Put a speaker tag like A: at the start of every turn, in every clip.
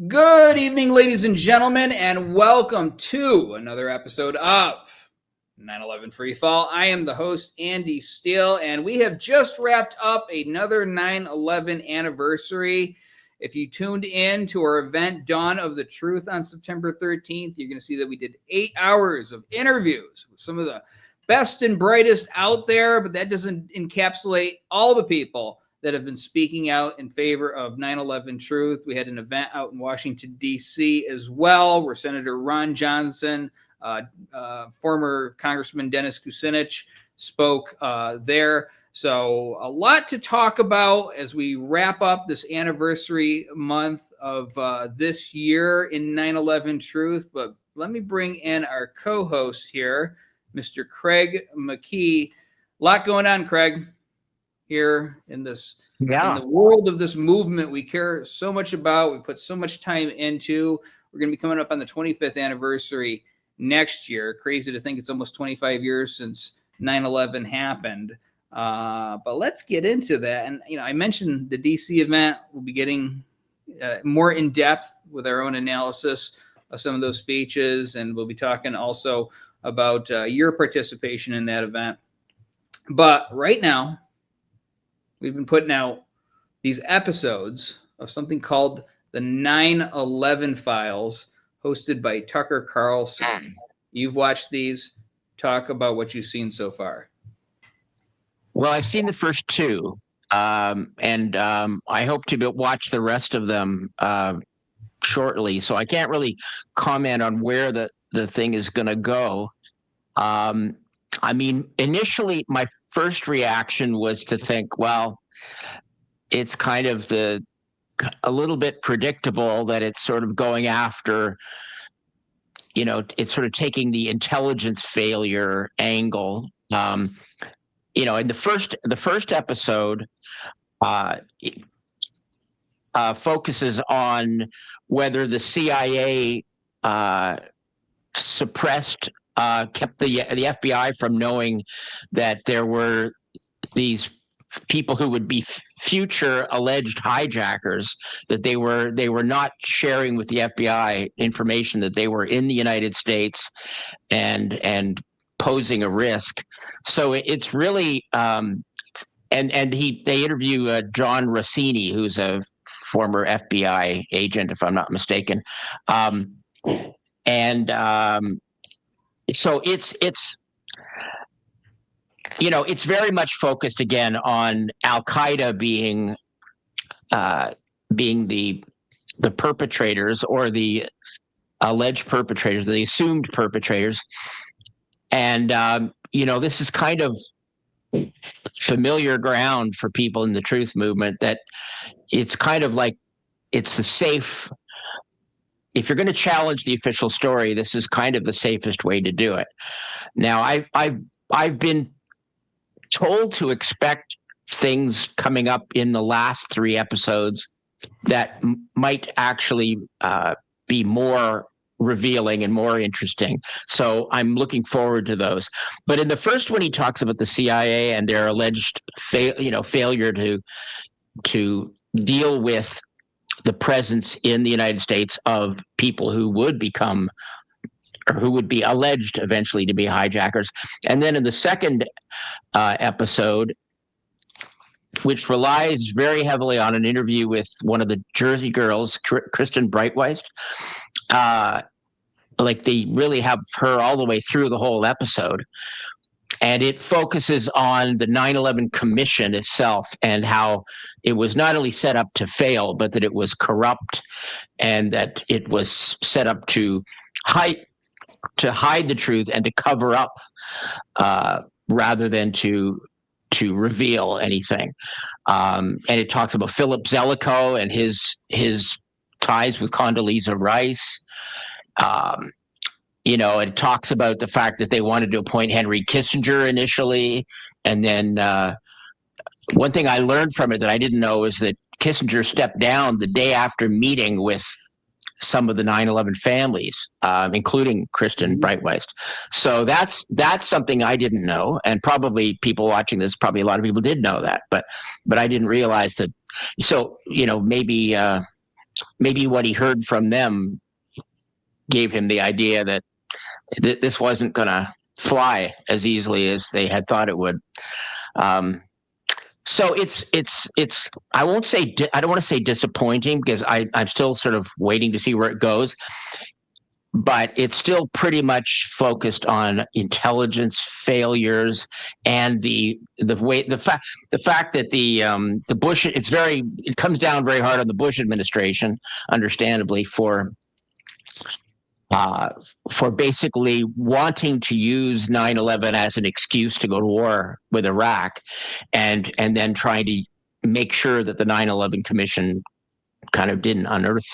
A: Good evening, ladies and gentlemen, and welcome to another episode of 9/11 Freefall. I am the host, Andy Steele, and we have just wrapped up another 9/11 anniversary. If you tuned in to our event, Dawn of the Truth, on September 13th, you're going to see that we did 8 hours of interviews with some of the best and brightest out there, but that doesn't encapsulate all the people that have been speaking out in favor of 9/11 truth. We had an event out in Washington, D.C. as well, where Senator Ron Johnson, former Congressman Dennis Kucinich spoke there. So a lot to talk about as we wrap up this anniversary month of this year in 9/11 truth. But let me bring in our co-host here, Mr. Craig McKee. A lot going on, Craig, here in this in the world of this movement we care so much about, we put so much time into. We're going to be coming up on the 25th anniversary next year. Crazy to think it's almost 25 years since 9/11 happened. But let's get into that. And, I mentioned the DC event. We'll be getting more in depth with our own analysis of some of those speeches. And we'll be talking also about your participation in that event. But right now, we've been putting out these episodes of something called the 9/11 Files, hosted by Tucker Carlson. You've watched these. Talk about what you've seen so far.
B: Well, I've seen the first two, and I hope to watch the rest of them shortly. So I can't really comment on where the thing is going to go. Initially, my first reaction was to think, well, it's kind of a little bit predictable that it's sort of going after, it's sort of taking the intelligence failure angle. In the first episode, focuses on whether the CIA kept the FBI from knowing that there were these people who would be future alleged hijackers, that they were not sharing with the FBI information that they were in the United States and posing a risk. So it's really they interview John Rossini, who's a former FBI agent, if I'm not mistaken, so it's very much focused again on al-Qaeda being the perpetrators, or the alleged perpetrators, the assumed perpetrators. And this is kind of familiar ground for people in the truth movement, that it's kind of like it's the safe. If you're going to challenge the official story, this is kind of the safest way to do it. Now, I've been told to expect things coming up in the last 3 episodes that might actually be more revealing and more interesting. So I'm looking forward to those. But in the first one, he talks about the CIA and their alleged failure to deal with the presence in the United States of people who would become, or who would be alleged eventually to be hijackers. And then in the second episode, which relies very heavily on an interview with one of the Jersey girls, Kristen Breitweist, they really have her all the way through the whole episode. And it focuses on the 9/11 Commission itself, and how it was not only set up to fail, but that it was corrupt, and that it was set up to hide the truth and to cover up, rather than to reveal anything. And it talks about Philip Zelikow and his ties with Condoleezza Rice. It talks about the fact that they wanted to appoint Henry Kissinger initially. And then one thing I learned from it that I didn't know is that Kissinger stepped down the day after meeting with some of the 9/11 families, including Kristen Breitweist. So that's something I didn't know. And probably people watching this, probably a lot of people did know that, but I didn't realize that. So, maybe maybe what he heard from them gave him the idea that this wasn't going to fly as easily as they had thought it would. So it's I won't say I don't want to say disappointing, because I'm still sort of waiting to see where it goes, but it's still pretty much focused on intelligence failures and the fact that the Bush, it comes down very hard on the Bush administration, understandably, for basically wanting to use 9/11 as an excuse to go to war with Iraq, and then trying to make sure that the 9/11 Commission kind of didn't unearth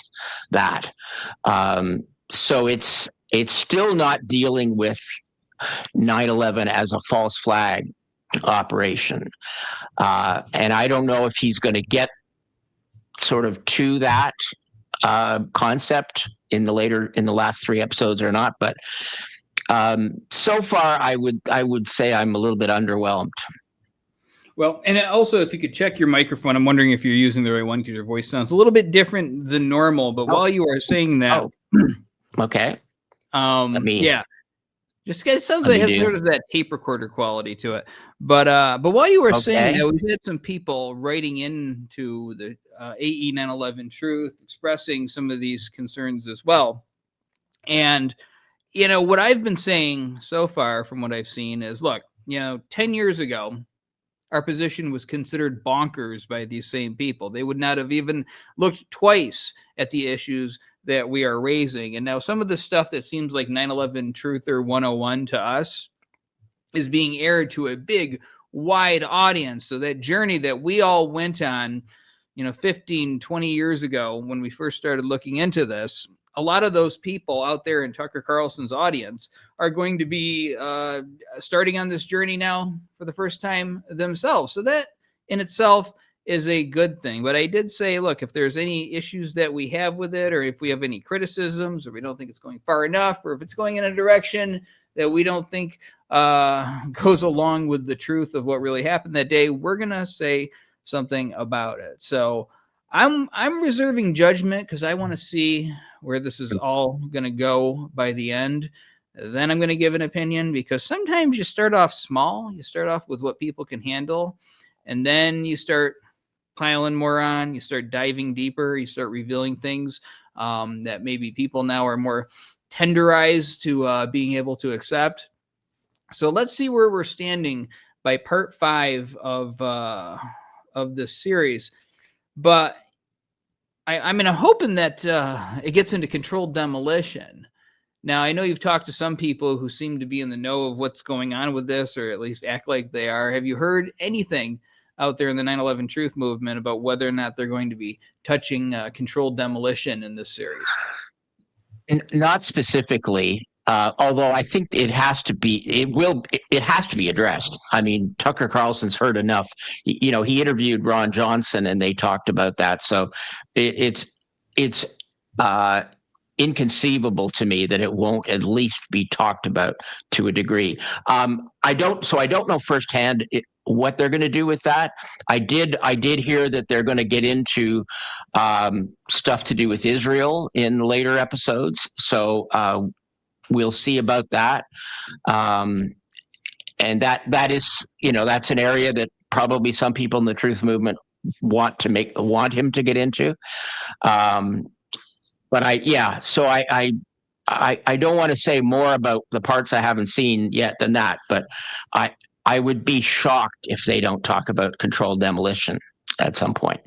B: that. So it's still not dealing with 9/11 as a false flag operation, and I don't know if he's going to get sort of to that concept in the last 3 episodes or not, but so far I would say I'm a little bit underwhelmed.
A: Well, and also, if you could check your microphone, I'm wondering if you're using the right one, because your voice sounds a little bit different than normal. But while you are saying that,
B: okay,
A: yeah, just it sounds like it has sort of that tape recorder quality to it. But while you were saying that, we've had some people writing into the AE 9/11 Truth, expressing some of these concerns as well. And what I've been saying so far, from what I've seen, is, look, 10 years ago, our position was considered bonkers by these same people. They would not have even looked twice at the issues that we are raising. And now some of the stuff that seems like 9/11 Truther 101 to us is being aired to a big, wide audience. So that journey that we all went on, 15, 20 years ago, when we first started looking into this, a lot of those people out there in Tucker Carlson's audience are going to be starting on this journey now for the first time themselves. So that in itself is a good thing. But I did say, look, if there's any issues that we have with it, or if we have any criticisms, or we don't think it's going far enough, or if it's going in a direction that we don't think goes along with the truth of what really happened that day, we're going to say something about it. So I'm reserving judgment, because I want to see where this is all going to go by the end. Then I'm going to give an opinion, because sometimes you start off small. You start off with what people can handle, and then you start piling more on. You start diving deeper. You start revealing things that maybe people now are more tenderized to being able to accept. So let's see where we're standing by part 5 of this series. But I'm hoping that it gets into controlled demolition. Now, I know you've talked to some people who seem to be in the know of what's going on with this, or at least act like they are. Have you heard anything out there in the 9/11 Truth movement about whether or not they're going to be touching controlled demolition in this series?
B: Not specifically, although I think it has to be addressed. I mean, Tucker Carlson's heard enough. He interviewed Ron Johnson, and they talked about that. So it's inconceivable to me that it won't at least be talked about to a degree. I don't know firsthand what they're going to do with that. I did hear that they're going to get into stuff to do with Israel in later episodes. So we'll see about that. And that is, that's an area that probably some people in the truth movement want him to get into. But I don't want to say more about the parts I haven't seen yet than that. But I would be shocked if they don't talk about controlled demolition at some point.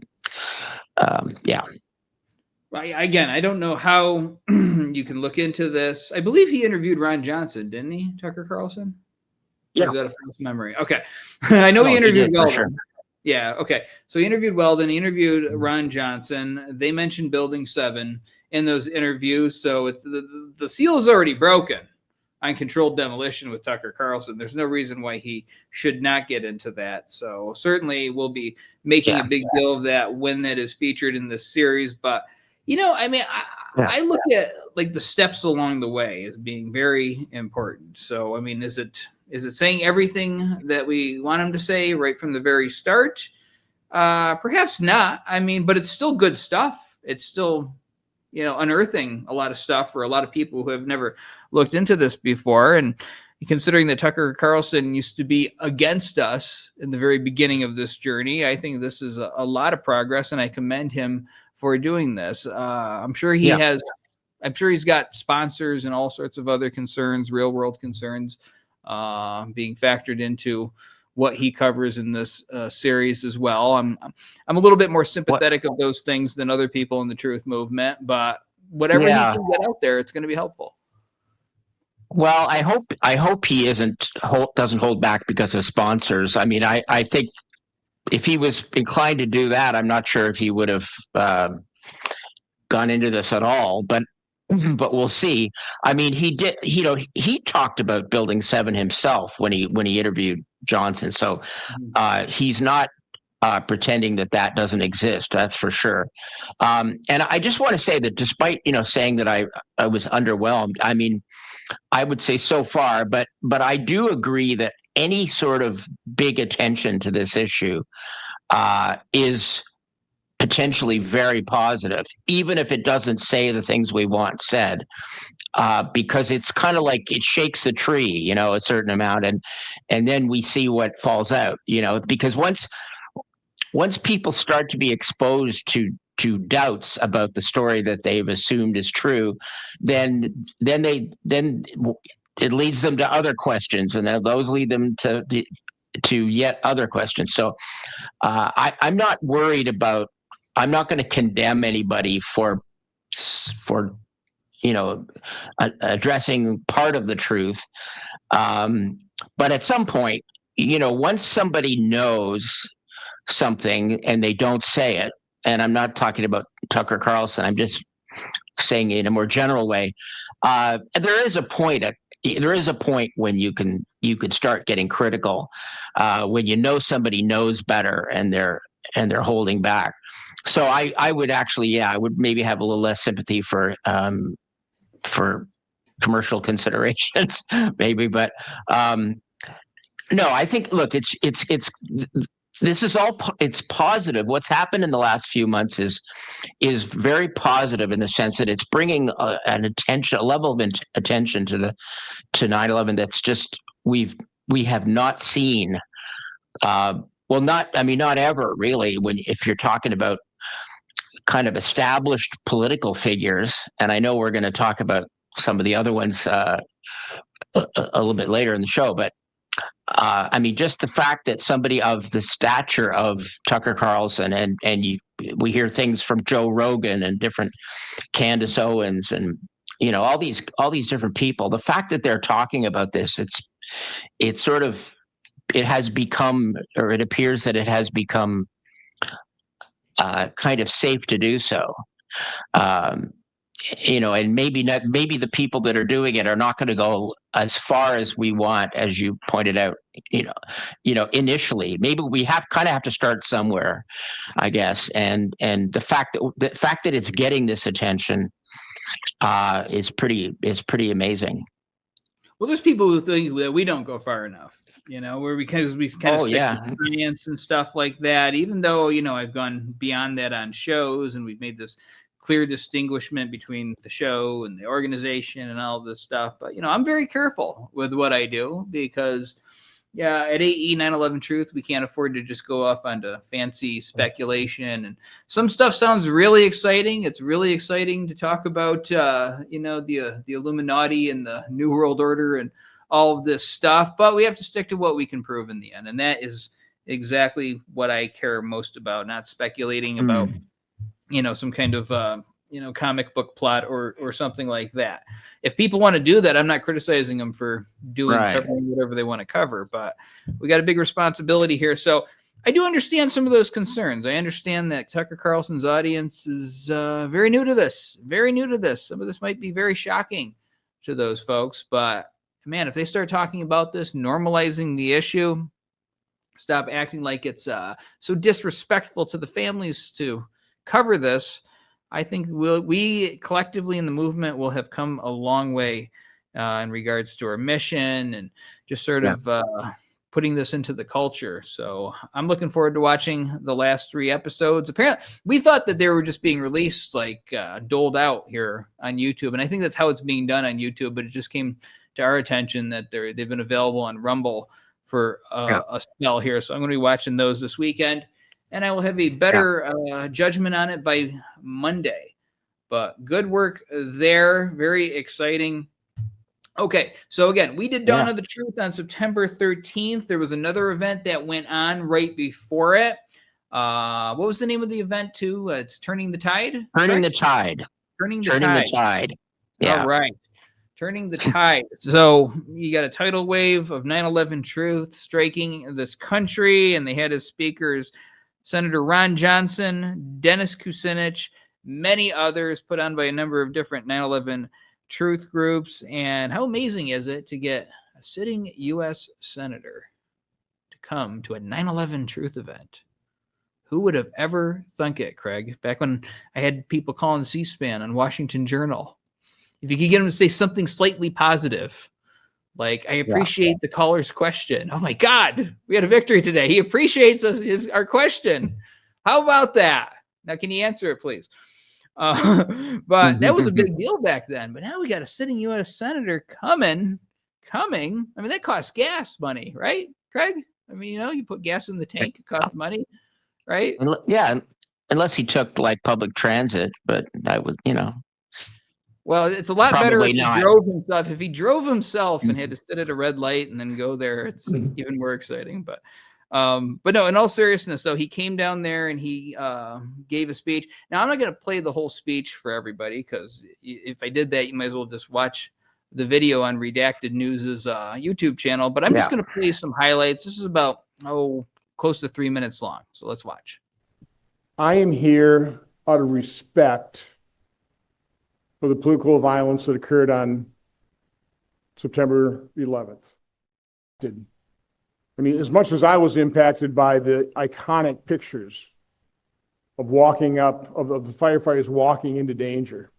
A: Again, I don't know how you can look into this. I believe he interviewed Ron Johnson, didn't he, Tucker Carlson?
B: Yeah.
A: Or is that a false memory? Okay. I know he interviewed Weldon.
B: Sure.
A: Yeah, okay. So he interviewed Weldon, he interviewed Ron Johnson. They mentioned Building 7 in those interviews. So it's the seal is already broken on controlled demolition with Tucker Carlson. There's no reason why he should not get into that. So certainly we'll be making a big deal of that when that is featured in this series. But, I look at like the steps along the way as being very important. So, is it saying everything that we want him to say right from the very start? Perhaps not. But it's still good stuff. it's still, unearthing a lot of stuff for a lot of people who have never looked into this before. And considering that Tucker Carlson used to be against us in the very beginning of this journey, I think this is a lot of progress, and I commend him for doing this. I'm sure he has. I'm sure he's got sponsors and all sorts of other concerns, real world concerns, being factored into what he covers in this series as well. I'm a little bit more sympathetic of those things than other people in the truth movement, but whatever he can get out there, it's going to be helpful.
B: Well, I hope he doesn't hold back because of sponsors. I mean, I think if he was inclined to do that, I'm not sure if he would have gone into this at all, but we'll see. I mean, he did, he talked about Building 7 himself when he interviewed Johnson. So he's not pretending that doesn't exist. That's for sure. And I just want to say that despite, saying that I was underwhelmed, I mean, I would say so far, but I do agree that any sort of big attention to this issue is potentially very positive, even if it doesn't say the things we want said, because it's kind of like it shakes a tree, a certain amount, and then we see what falls out, because once people start to be exposed to doubts about the story that they've assumed is true, then it leads them to other questions, and then those lead them to yet other questions. So I'm not worried about. I'm not going to condemn anybody for addressing part of the truth, but at some point, once somebody knows something and they don't say it, and I'm not talking about Tucker Carlson, I'm just saying it in a more general way. There is a point. There is a point when you can start getting critical when somebody knows better and they're holding back. So I would actually, I would maybe have a little less sympathy for commercial considerations, maybe, but no, I think, look, it's this is all, it's positive. What's happened in the last few months is very positive in the sense that it's bringing a level of attention to 9/11 that's just we have not seen. Not ever really. If you're talking about kind of established political figures, and I know we're going to talk about some of the other ones a little bit later in the show, but just the fact that somebody of the stature of Tucker Carlson and we hear things from Joe Rogan and different Candace Owens and all these different people. The fact that they're talking about this, it has become, or it appears that it has become kind of safe to do so. And maybe the people that are doing it are not going to go as far as we want, as you pointed out, initially. Maybe we have to start somewhere, I guess. And the fact that it's getting this attention is pretty amazing.
A: Well, there's people who think that we don't go far enough, because we kind of stick to science and stuff like that, even though, I've gone beyond that on shows and we've made this clear distinguishment between the show and the organization and all this stuff. But, I'm very careful with what I do because, at AE 9/11 Truth, we can't afford to just go off onto fancy speculation. And some stuff sounds really exciting. It's really exciting to talk about, the Illuminati and the New World Order and all of this stuff. But we have to stick to what we can prove in the end. And that is exactly what I care most about, not speculating about, some kind of, comic book plot or something like that. If people want to do that, I'm not criticizing them for covering whatever they want to cover, but we got a big responsibility here. So I do understand some of those concerns. I understand that Tucker Carlson's audience is very new to this. Some of this might be very shocking to those folks, but man, if they start talking about this, normalizing the issue, stop acting like it's so disrespectful to the families to cover this, I think we collectively in the movement will have come a long way in regards to our mission and just sort of putting this into the culture. So I'm looking forward to watching the last 3 episodes. Apparently, we thought that they were just being released, like doled out here on YouTube. And I think that's how it's being done on YouTube. But it just came to our attention that they've been available on Rumble for a spell here. So I'm going to be watching those this weekend. And I will have a better judgment on it by Monday. But good work there. Very exciting. Okay, so again, we did Dawn of the Truth on September 13th. There was another event that went on right before it. What was the name of the event, too? It's Turning the Tide?
B: Turning the Tide.
A: Turning the Tide.
B: Yeah.
A: All right. Turning the Tide. So you got a tidal wave of 9/11 truth striking this country, and they had as speakers Senator Ron Johnson, Dennis Kucinich, many others put on by a number of different 9/11 truth groups. And how amazing is it to get a sitting U.S. senator to come to a 9/11 truth event? Who would have ever thunk it, Craig? Back when I had people calling C-SPAN on Washington Journal. If you could get them to say something slightly positive, like, I appreciate the caller's question. Oh my God, we had a victory today. He appreciates our question. How about that? Now, can you answer it, please? But that was a big deal back then. But now we got a sitting U.S. senator coming. I mean, that costs gas money, right, Craig? I mean, you put gas in the tank, it costs money, right?
B: Yeah, unless he took like public transit, but that would,
A: Well, it's a lot better if
B: not.
A: he drove himself. If he drove himself and had to sit at a red light and then go there, it's even more exciting. But no, in all seriousness, though, he came down there and he gave a speech. Now, I'm not going to play the whole speech for everybody, because if I did that, you might as well just watch the video on Redacted News' YouTube channel. But I'm just going to play some highlights. This is about, close to 3 minutes long. So let's watch.
C: I am here out of respect for the political violence that occurred on September 11th. I mean, as much as I was impacted by the iconic pictures of walking up, of the firefighters walking into danger.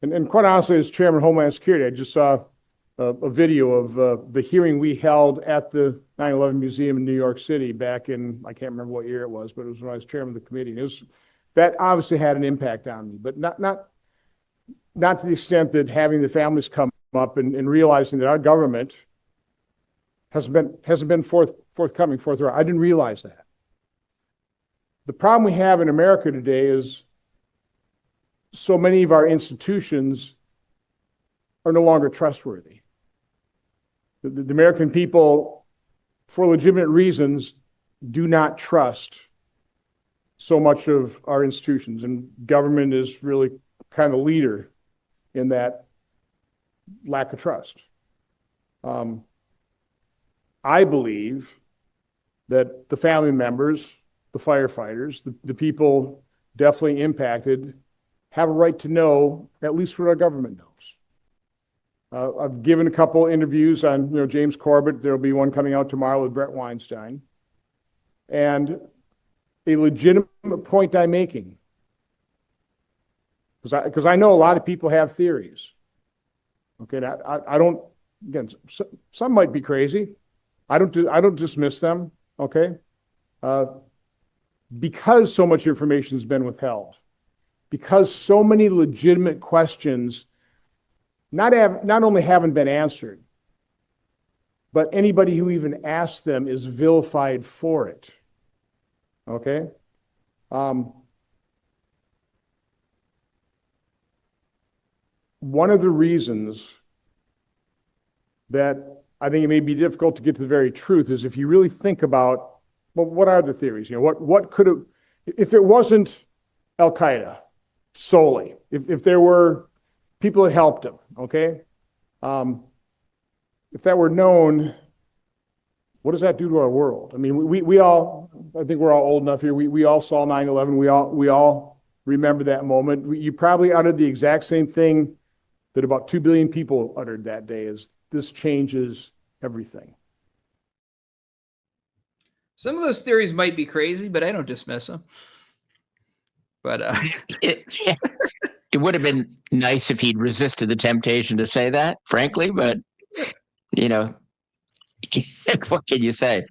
C: And quite honestly, as Chairman of Homeland Security, I just saw a video of the hearing we held at the 9/11 Museum in New York City back in, I can't remember what year it was, but it was when I was chairman of the committee. And that obviously had an impact on me, but not to the extent that having the families come up and realizing that our government hasn't been forthcoming. I didn't realize that. The problem we have in America today is so many of our institutions are no longer trustworthy. The American people, for legitimate reasons, do not trust so much of our institutions, and government is really kind of leader in that lack of trust. I believe that the family members, the firefighters, the people definitely impacted have a right to know at least what our government knows. I've given a couple interviews on James Corbett. There'll be one coming out tomorrow with Brett Weinstein. And a legitimate point I'm making, because I know a lot of people have theories. Okay, I don't. Again, some might be crazy. I don't dismiss them. Okay, because so much information has been withheld, because so many legitimate questions not only haven't been answered, but anybody who even asked them is vilified for it. Okay. One of the reasons that I think it may be difficult to get to the very truth is if you really think about, well, what are the theories? What could have, if it wasn't al-Qaeda solely, if there were people that helped him, okay? If that were known, what does that do to our world? I mean, we all, I think we're all old enough here. We all saw 9/11. We all remember that moment. You probably uttered the exact same thing that about 2 billion people uttered that day, is this changes everything.
A: Some of those theories might be crazy, but I don't dismiss them. But
B: it would have been nice if he'd resisted the temptation to say that, frankly, but what can you say?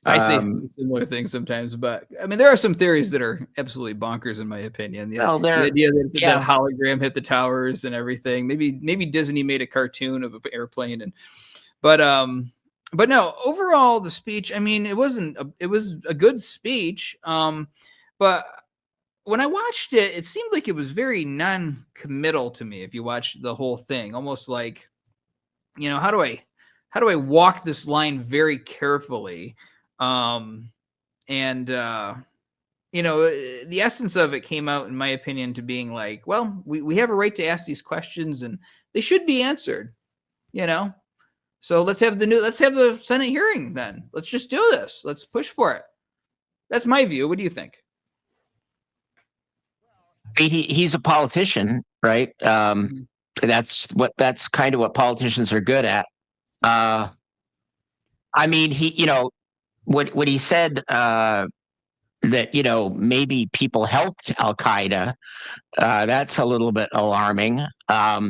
A: I say similar things sometimes, but I mean, there are some theories that are absolutely bonkers, in my opinion. The idea that the hologram hit the towers and everything. Maybe Disney made a cartoon of an airplane, but no. Overall, the speech. I mean, it was a good speech. But when I watched it, it seemed like it was very non-committal to me. If you watch the whole thing, almost like, how do I walk this line very carefully? The essence of it came out, in my opinion, to being like, well, we have a right to ask these questions and they should be answered, So let's have the Senate hearing then. Let's just do this. Let's push for it. That's my view. What do you think?
B: He's a politician, right? That's kind of what politicians are good at. I mean, what he said, that maybe people helped al-Qaeda. That's a little bit alarming. But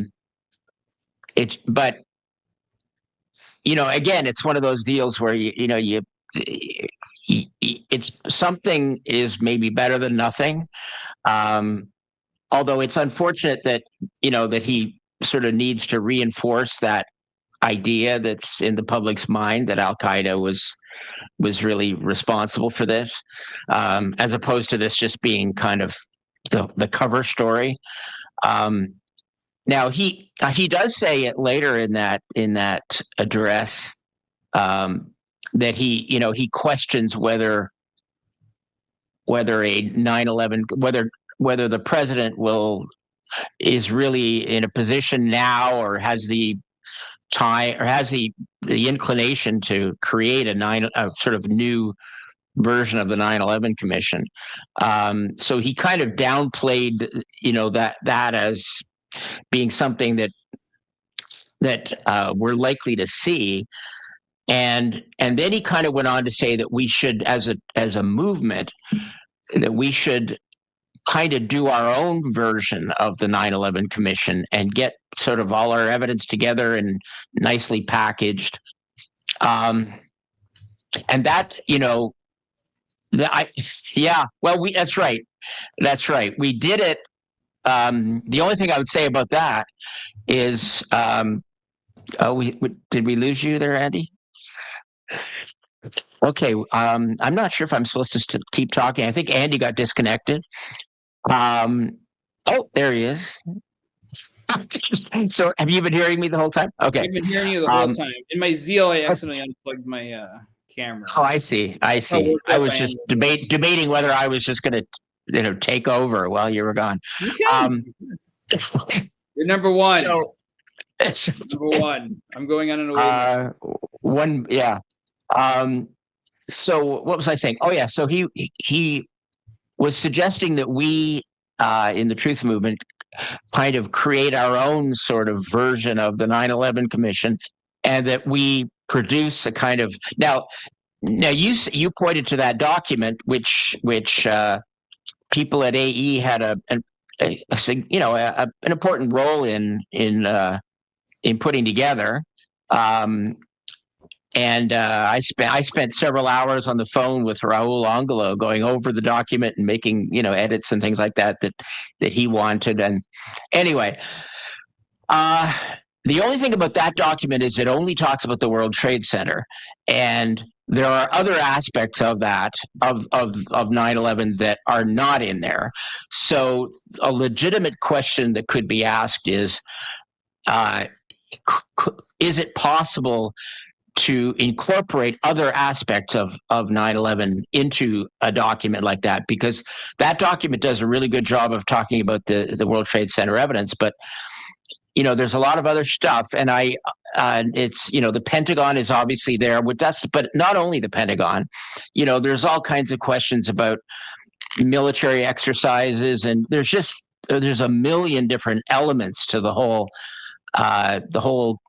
B: again, it's one of those deals where it's something is maybe better than nothing. Although it's unfortunate that that he sort of needs to reinforce that idea that's in the public's mind that al-Qaeda was really responsible for this, as opposed to this just being kind of the cover story. Now he does say it later in that address, that he questions whether a 9/11 whether the president is really in a position now or has the time or has the inclination to create a sort of new version of the 9/11 Commission. So he kind of downplayed, that as being something that we're likely to see, and then he kind of went on to say that we should, as a movement, that we should kind of do our own version of the 9/11 Commission and get sort of all our evidence together and nicely packaged. And that, that's right. That's right. We did it. The only thing I would say about that is, did we lose you there, Andy? Okay. I'm not sure if I'm supposed to keep talking. I think Andy got disconnected. Oh, there he is. So have you been hearing me the whole time? Okay.
A: I've been hearing you the whole time. In my zeal, I accidentally unplugged my camera.
B: Oh, I see. I was just debating whether I was just going to take over while you were gone.
A: You're number one. Number one. I'm going on an away
B: one. Yeah. So what was I saying? Oh yeah. So he was suggesting that we in the Truth Movement kind of create our own sort of version of the 9/11 Commission, and that we produce a kind of now you pointed to that document which people at AE had an important role in putting together. And I spent several hours on the phone with Raul Angelo going over the document and making edits and things like that he wanted. And anyway, the only thing about that document is it only talks about the World Trade Center, and there are other aspects of that of 9/11 that are not in there. So a legitimate question that could be asked is it possible to incorporate other aspects of 9/11 into a document like that? Because that document does a really good job of talking about the World Trade Center evidence, but there's a lot of other stuff, and it's the Pentagon is obviously there with that, but not only the Pentagon. There's all kinds of questions about military exercises, and there's a million different elements to the whole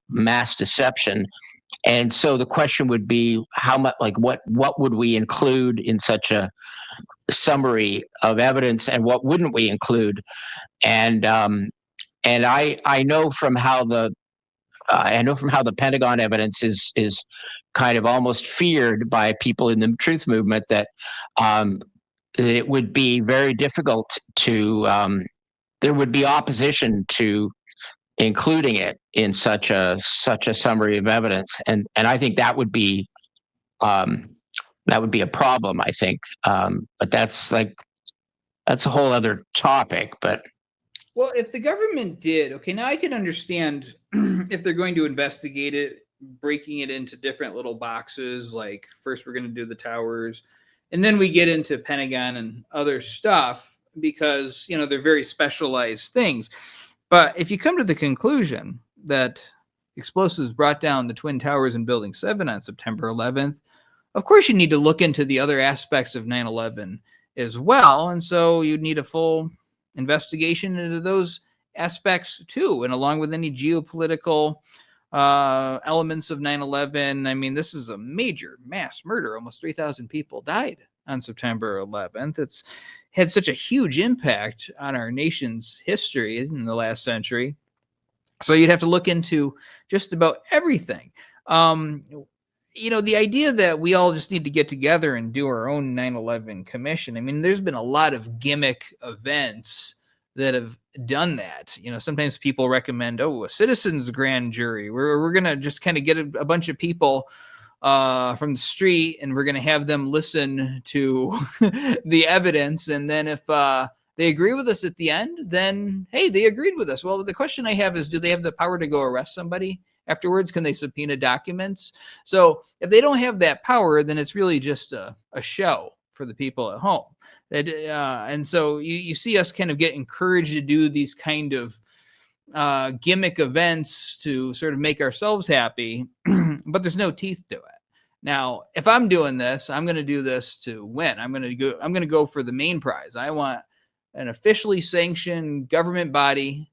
B: mass deception. And so the question would be how much, like what would we include in such a summary of evidence, and what wouldn't we include? And I know from how the I know from how the Pentagon evidence is kind of almost feared by people in the truth movement that it would be very difficult to there would be opposition to including it in such a summary of evidence, and I think that would be a problem. I think, but that's a whole other topic. But
A: Well, if the government did, okay, now I can understand if they're going to investigate it, breaking it into different little boxes. Like first we're going to do the towers, and then we get into Pentagon and other stuff because they're very specialized things. But if you come to the conclusion that explosives brought down the Twin Towers in Building 7 on September 11th, of course you need to look into the other aspects of 9/11 as well. And so you'd need a full investigation into those aspects too, and along with any geopolitical elements of 9/11. I mean, this is a major mass murder. Almost 3,000 people died on September 11th. It's had such a huge impact on our nation's history in the last century. So you'd have to look into just about everything. The idea that we all just need to get together and do our own 9/11 commission. I mean, there's been a lot of gimmick events that have done that. Sometimes people recommend, a citizens grand jury. We're going to just kind of get a bunch of people from the street, and we're going to have them listen to the evidence. And then if they agree with us at the end, then, hey, they agreed with us. Well, the question I have is, do they have the power to go arrest somebody afterwards? Can they subpoena documents? So if they don't have that power, then it's really just a show for the people at home. And so you see us kind of get encouraged to do these kind of gimmick events to sort of make ourselves happy, but there's no teeth to it. Now, if I'm doing this, I'm going to do this to win. I'm going to go for the main prize. I want an officially sanctioned government body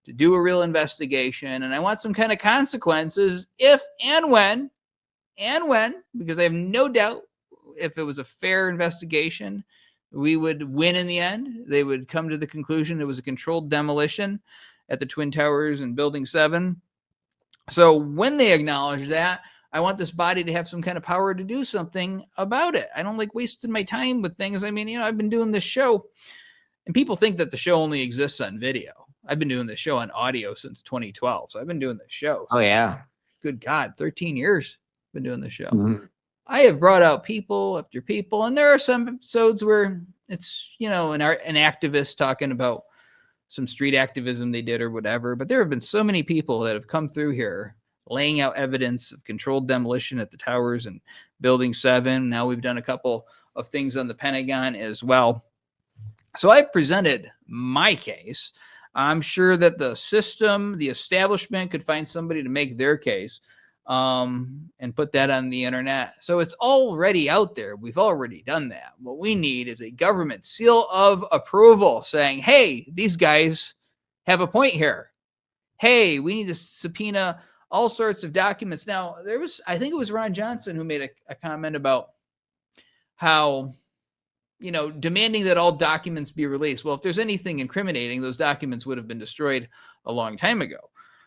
A: to do a real investigation, and I want some kind of consequences if and when, because I have no doubt if it was a fair investigation, we would win in the end. They would come to the conclusion it was a controlled demolition at the Twin Towers and Building 7. So when they acknowledge that, I want this body to have some kind of power to do something about it. I don't like wasting my time with things. I mean, I've been doing this show, and people think that the show only exists on video. I've been doing this show on audio since 2012. So I've been doing this show.
B: Oh, yeah.
A: Good God, 13 years I've been doing this show.
B: Mm-hmm.
A: I have brought out people after people, and there are some episodes where it's, an activist talking about some street activism they did or whatever. But there have been so many people that have come through here laying out evidence of controlled demolition at the towers and Building 7. Now we've done a couple of things on the Pentagon as well. So I've presented my case. I'm sure that the system, the establishment could find somebody to make their case and put that on the internet. So it's already out there. We've already done that. What we need is a government seal of approval saying, hey, these guys have a point here. Hey, we need to subpoena all sorts of documents. Now, I think it was Ron Johnson who made a comment about how, demanding that all documents be released. Well, if there's anything incriminating, those documents would have been destroyed a long time ago.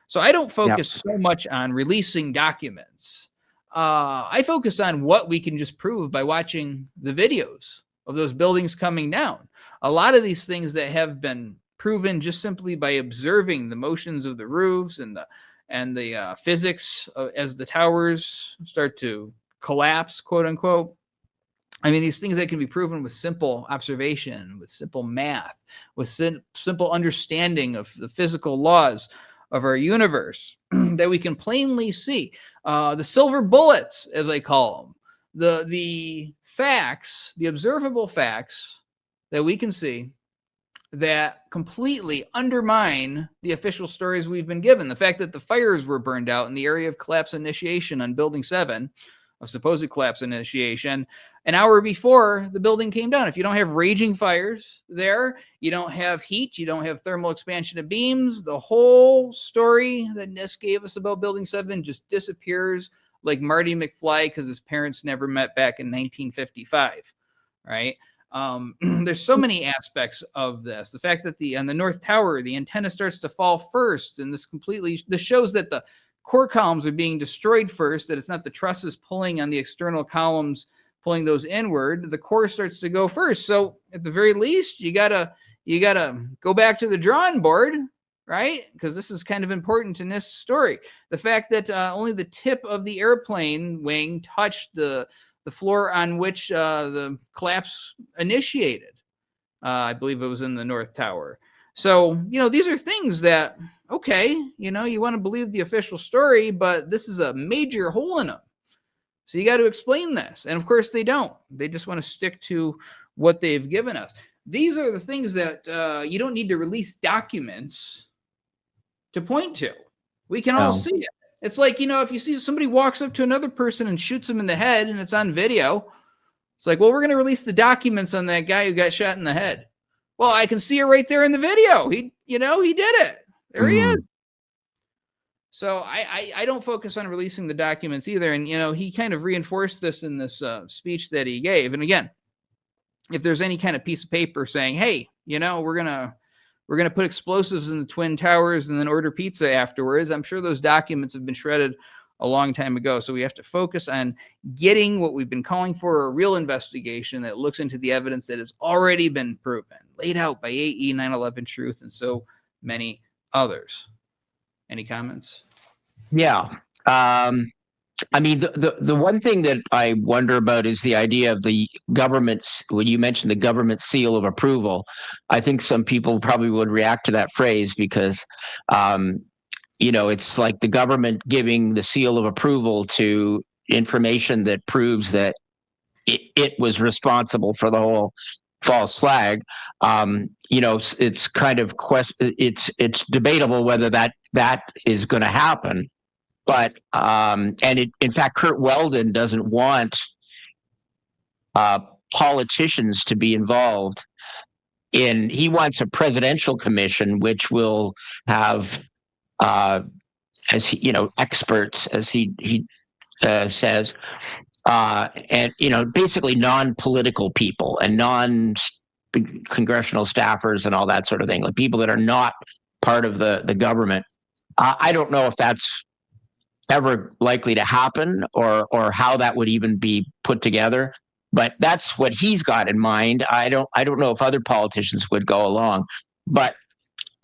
A: So I don't focus so much on releasing documents. I focus on what we can just prove by watching the videos of those buildings coming down. A lot of these things that have been proven just simply by observing the motions of the roofs and the physics as the towers start to collapse, quote unquote. I mean, these things that can be proven with simple observation, with simple math, with simple understanding of the physical laws of our universe that we can plainly see. The silver bullets, as I call them, the facts, the observable facts that we can see that completely undermine the official stories we've been given. The fact that the fires were burned out in the area of collapse initiation on Building 7, of supposed collapse initiation, an hour before the building came down. If you don't have raging fires there, you don't have heat, you don't have thermal expansion of beams, the whole story that NIST gave us about Building 7 just disappears like Marty McFly because his parents never met back in 1955, right? There's so many aspects of this. The fact that on the North Tower, the antenna starts to fall first, and this shows that the core columns are being destroyed first, that it's not the trusses pulling on the external columns, pulling those inward. The core starts to go first. So at the very least, you gotta go back to the drawing board, right? Because this is kind of important in this story. The fact that only the tip of the airplane wing touched the floor on which the collapse initiated. I believe it was in the North Tower. So, these are things that, okay, you want to believe the official story, but this is a major hole in them. So you got to explain this. And of course they don't. They just want to stick to what they've given us. These are the things that you don't need to release documents to point to. We can all see it. It's like, if you see somebody walks up to another person and shoots them in the head and it's on video, it's like, well, we're going to release the documents on that guy who got shot in the head. Well, I can see it right there in the video. He did it. There he is. So I don't focus on releasing the documents either. And, he kind of reinforced this in this speech that he gave. And again, if there's any kind of piece of paper saying, hey, we're going to put explosives in the Twin Towers and then order pizza afterwards, I'm sure those documents have been shredded a long time ago. So we have to focus on getting what we've been calling for, a real investigation that looks into the evidence that has already been proven, laid out by AE, 9/11 Truth, and so many others. Any comments?
B: Yeah. I mean, the one thing that I wonder about is the idea of the government's, when you mentioned the government seal of approval, I think some people probably would react to that phrase because, it's like the government giving the seal of approval to information that proves that it was responsible for the whole false flag. It's kind of it's debatable whether that is going to happen. But in fact, Kurt Weldon doesn't want politicians to be involved in. He wants a presidential commission, which will have, experts, as he says, and basically non-political people and non-congressional staffers and all that sort of thing, like people that are not part of the government. I don't know if that's ever likely to happen or how that would even be put together, but that's what he's got in mind. I don't know if other politicians would go along, but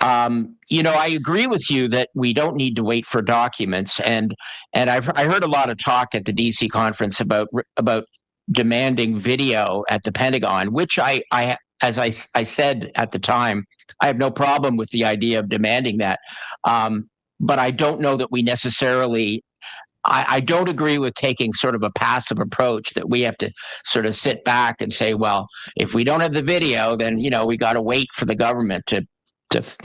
B: I agree with you that we don't need to wait for documents, and I heard a lot of talk at the DC conference about demanding video at the Pentagon, which I as I said at the time, I have no problem with the idea of demanding that. But I don't know that we necessarily, I don't agree with taking sort of a passive approach that we have to sort of sit back and say, well, if we don't have the video, then, we got to wait for the government to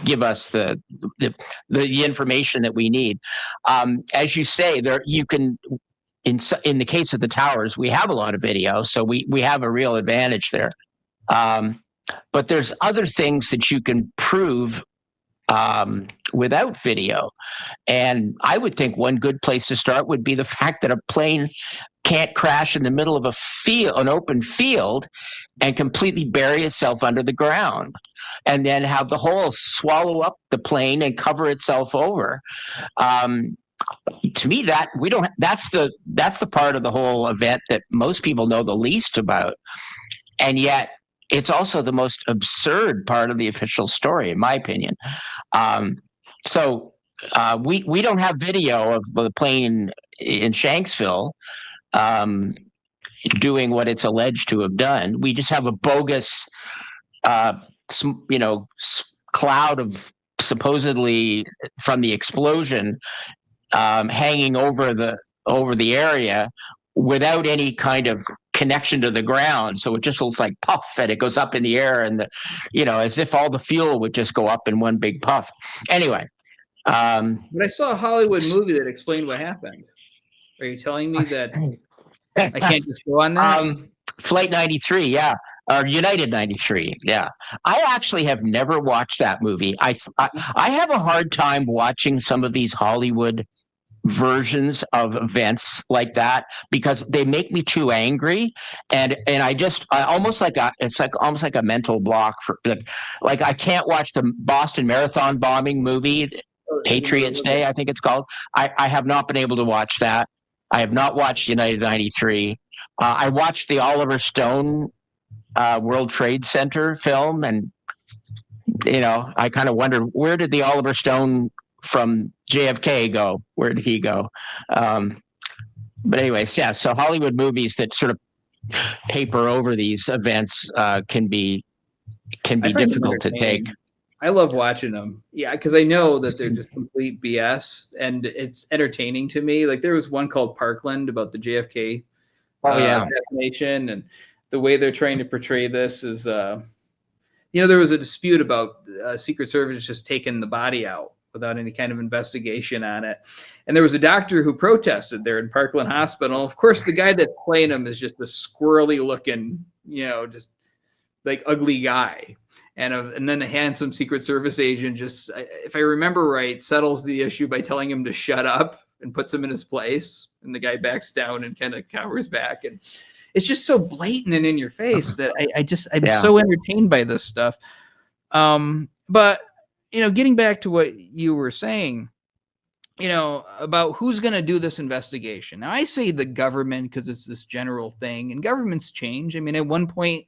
B: give us the information that we need. As you say, you can, in the case of the towers, we have a lot of video, so we have a real advantage there. But there's other things that you can prove without video. And I would think one good place to start would be the fact that a plane can't crash in the middle of an open field and completely bury itself under the ground and then have the hole swallow up the plane and cover itself over. To me, that's the part of the whole event that most people know the least about. And yet it's also the most absurd part of the official story, in my opinion. So we don't have video of the plane in Shanksville doing what it's alleged to have done. We just have a bogus, cloud of supposedly from the explosion hanging over the area without any kind of connection to the ground. So it just looks like puff and it goes up in the air and as if all the fuel would just go up in one big puff. Anyway.
A: But I saw a Hollywood movie that explained what happened. Are you telling me that I can't just go on that?
B: Flight 93, yeah. Or United 93, yeah. I actually have never watched that movie. I have a hard time watching some of these Hollywood versions of events like that because they make me too angry, and it's almost like a mental block for like I can't watch the Boston Marathon bombing movie. Patriots Day, I think it's called. I have not been able to watch that. I have not watched United 93. I watched the Oliver Stone World Trade Center film, and I kind of wondered, where did the Oliver Stone from JFK go? Where did he go? But anyways, yeah. So Hollywood movies that sort of paper over these events can be difficult to take.
A: I love watching them. Yeah, because I know that they're just complete BS, and it's entertaining to me. Like there was one called Parkland about the JFK assassination, and the way they're trying to portray this is, there was a dispute about Secret Service just taking the body out without any kind of investigation on it. And there was a doctor who protested there in Parkland Hospital. Of course, the guy that's playing him is just a squirrely looking, just like ugly guy. And then a handsome Secret Service agent just, if I remember right, settles the issue by telling him to shut up and puts him in his place. And the guy backs down and kind of cowers back. And it's just so blatant and in your face that I'm so entertained by this stuff. But, getting back to what you were saying, about who's going to do this investigation. Now, I say the government because it's this general thing, and governments change. I mean, at one point,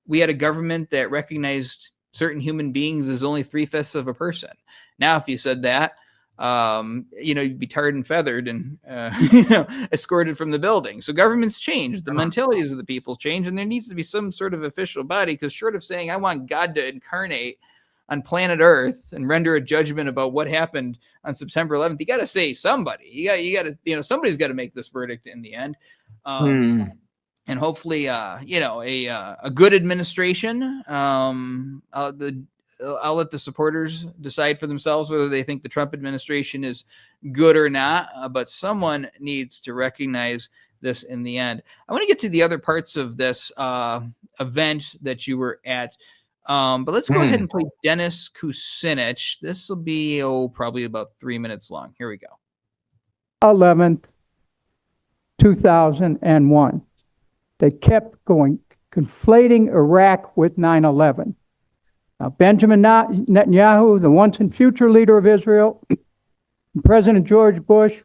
A: we had a government that recognized certain human beings as only 3/5 of a person. Now, if you said that, you'd be tarred and feathered and, escorted from the building. So governments change. The mentalities of the people change, and there needs to be some sort of official body, because short of saying, I want God to incarnate on planet Earth and render a judgment about what happened on September 11th, you got to say somebody. You got to, somebody's got to make this verdict in the end. And hopefully, a good administration. I'll let the supporters decide for themselves whether they think the Trump administration is good or not. But someone needs to recognize this in the end. I want to get to the other parts of this event that you were at. But let's go ahead and play Dennis Kucinich. This will be probably about 3 minutes long. Here we go.
D: 11th, 2001. They kept going, conflating Iraq with 9/11. Now, Benjamin Netanyahu, the once and future leader of Israel, and President George Bush,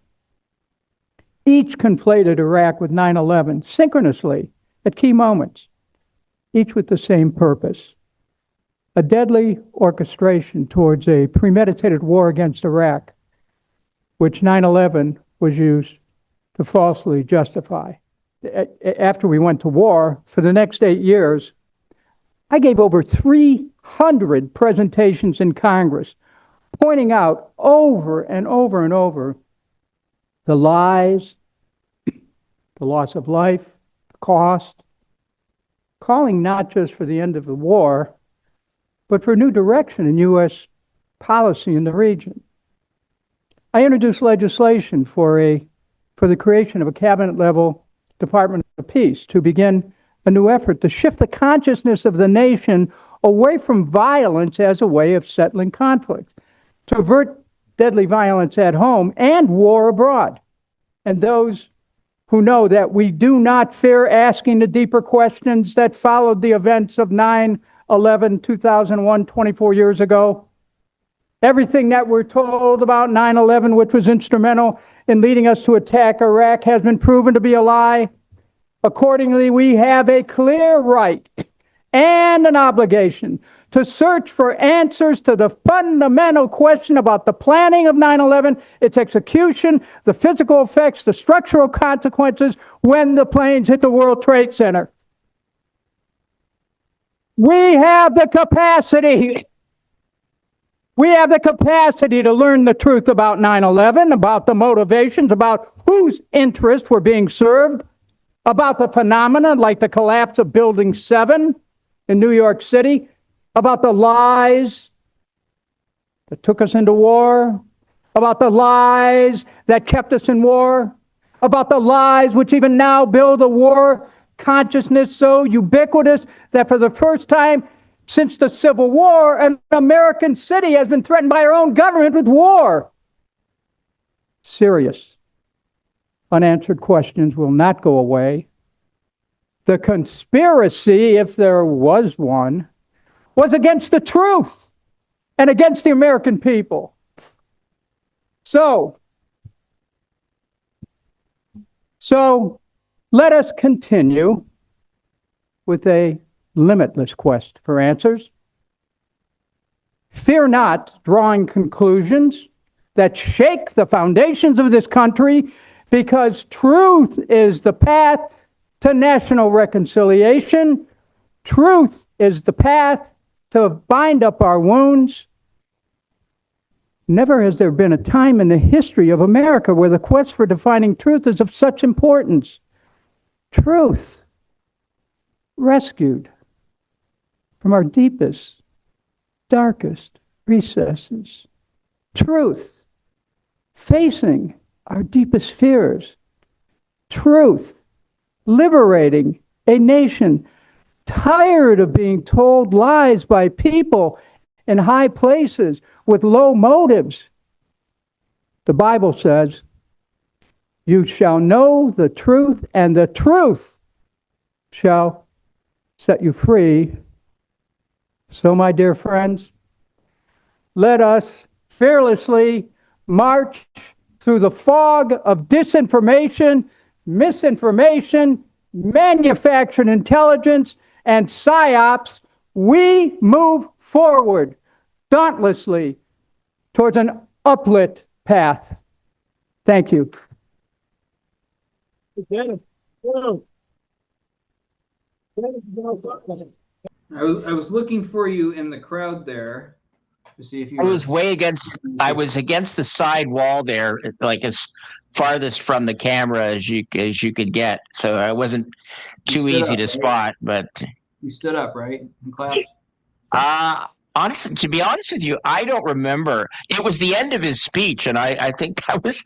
D: each conflated Iraq with 9/11 synchronously at key moments, each with the same purpose: a deadly orchestration towards a premeditated war against Iraq, which 9/11 was used to falsely justify. After we went to war, for the next 8 years, I gave over 300 presentations in Congress, pointing out over and over and over the lies, the loss of life, the cost, calling not just for the end of the war, but for new direction in U.S. policy in the region. I introduced legislation for the creation of a cabinet-level Department of Peace to begin a new effort to shift the consciousness of the nation away from violence as a way of settling conflict, to avert deadly violence at home and war abroad. And those who know that we do not fear asking the deeper questions that followed the events of 9/11/2001, 24 years ago. Everything that we're told about 9/11, which was instrumental in leading us to attack Iraq, has been proven to be a lie. Accordingly, we have a clear right and an obligation to search for answers to the fundamental question about the planning of 9/11, its execution, the physical effects, the structural consequences when the planes hit the World Trade Center. We have the capacity. We have the capacity to learn the truth about 9/11, about the motivations, about whose interests were being served, about the phenomena like the collapse of Building 7 in New York City, about the lies that took us into war, about the lies that kept us in war, about the lies which even now build a war consciousness so ubiquitous that for the first time since the Civil War, an American city has been threatened by our own government with war. Serious, unanswered questions will not go away. The conspiracy, if there was one, was against the truth and against the American people. So let us continue with a limitless quest for answers. Fear not drawing conclusions that shake the foundations of this country, because truth is the path to national reconciliation. Truth is the path to bind up our wounds. Never has there been a time in the history of America where the quest for defining truth is of such importance. Truth, rescued from our deepest, darkest recesses. Truth, facing our deepest fears. Truth, liberating a nation tired of being told lies by people in high places with low motives. The Bible says, "You shall know the truth, and the truth shall set you free." So, my dear friends, let us fearlessly march through the fog of disinformation, misinformation, manufactured intelligence, and psyops. We move forward dauntlessly towards an uplit path. Thank you.
A: I was looking for you in the crowd there to see if you
B: I was against the side wall there, like as farthest from the camera as you could get. So I wasn't too easy to spot, but
A: you stood up, right? And clapped.
B: honestly, to be honest with you, I don't remember. It was the end of his speech, and I think that was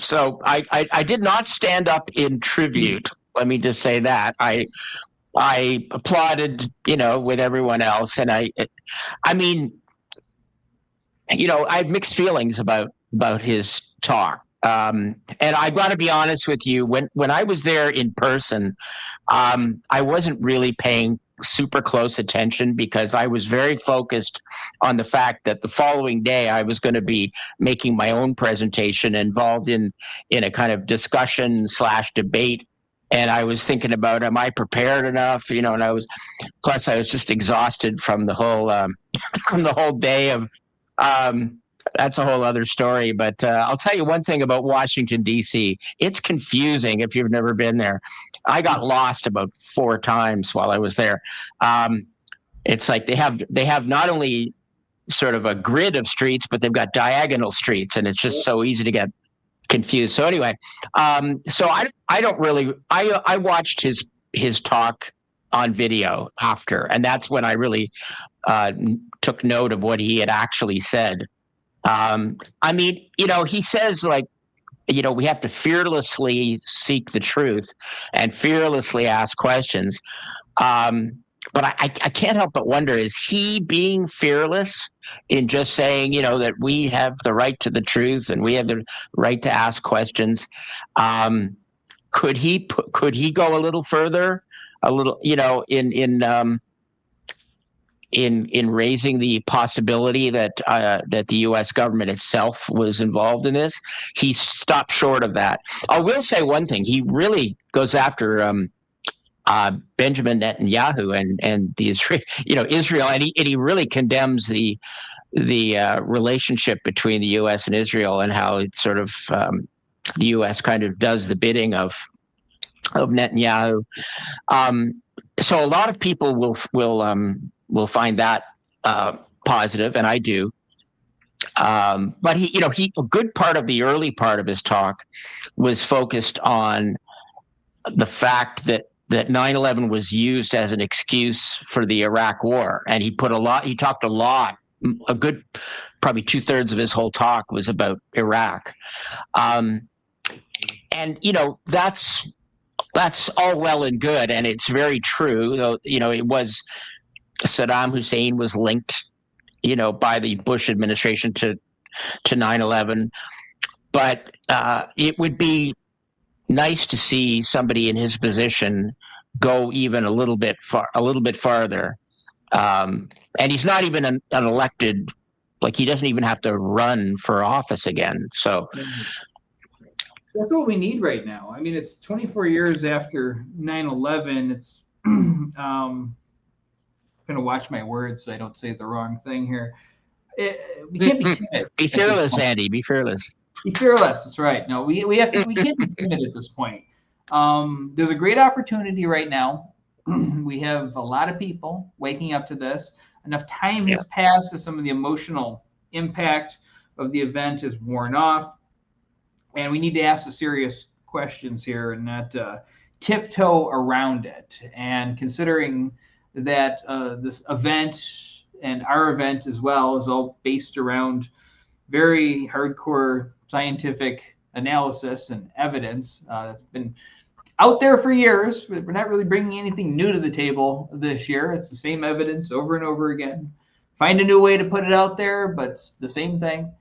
B: so I did not stand up in tribute. Let me just say that. I applauded, with everyone else, and I mean, I have mixed feelings about his talk. And I got to be honest with you, when I was there in person, I wasn't really paying super close attention because I was very focused on the fact that the following day I was going to be making my own presentation involved in a kind of discussion / debate. And I was thinking about, am I prepared enough? And I was just exhausted from the whole day of, that's a whole other story. But I'll tell you one thing about Washington, D.C. It's confusing if you've never been there. I got lost about 4 times while I was there. It's like they have not only sort of a grid of streets, but they've got diagonal streets, and it's just so easy to get confused. So anyway, so I don't really I watched his talk on video after, and that's when I really took note of what he had actually said. I mean, he says, like, we have to fearlessly seek the truth and fearlessly ask questions. But I can't help but wonder, is he being fearless in just saying, that we have the right to the truth and we have the right to ask questions? Could he go a little further, in raising the possibility that the U.S. government itself was involved in this? He stopped short of that. I will say one thing: he really goes after Benjamin Netanyahu and the Israel, and he really condemns the relationship between the U.S. and Israel, and how it's sort of the U.S. kind of does the bidding of Netanyahu. So a lot of people will find that positive, and I do. But a good part of the early part of his talk was focused on the fact that 9/11 was used as an excuse for the Iraq War, and he talked a lot. A good, probably 2/3 of his whole talk was about Iraq, and that's all well and good, and it's very true. Though it was Saddam Hussein was linked, by the Bush administration to 9/11, but it would be nice to see somebody in his position go even a little bit farther. And he's not even an elected Like he doesn't even have to run for office again. So
A: that's what we need right now. I mean, it's 24 years after 9/11. It's I'm gonna watch my words so I don't say the wrong thing here. We can't be timid.
B: be
A: at this
B: fearless,
A: point.
B: Andy. Be fearless.
A: Be fearless. That's right. No, we can't be timid at this point. There's a great opportunity right now. We have a lot of people waking up to this. Enough time has passed as some of the emotional impact of the event has worn off, and we need to ask the serious questions here and not tiptoe around it. And considering that this event and our event as well is all based around very hardcore scientific analysis and evidence that's been out there for years. But we're not really bringing anything new to the table this year. It's the same evidence over and over again. Find a new way to put it out there, but it's the same thing.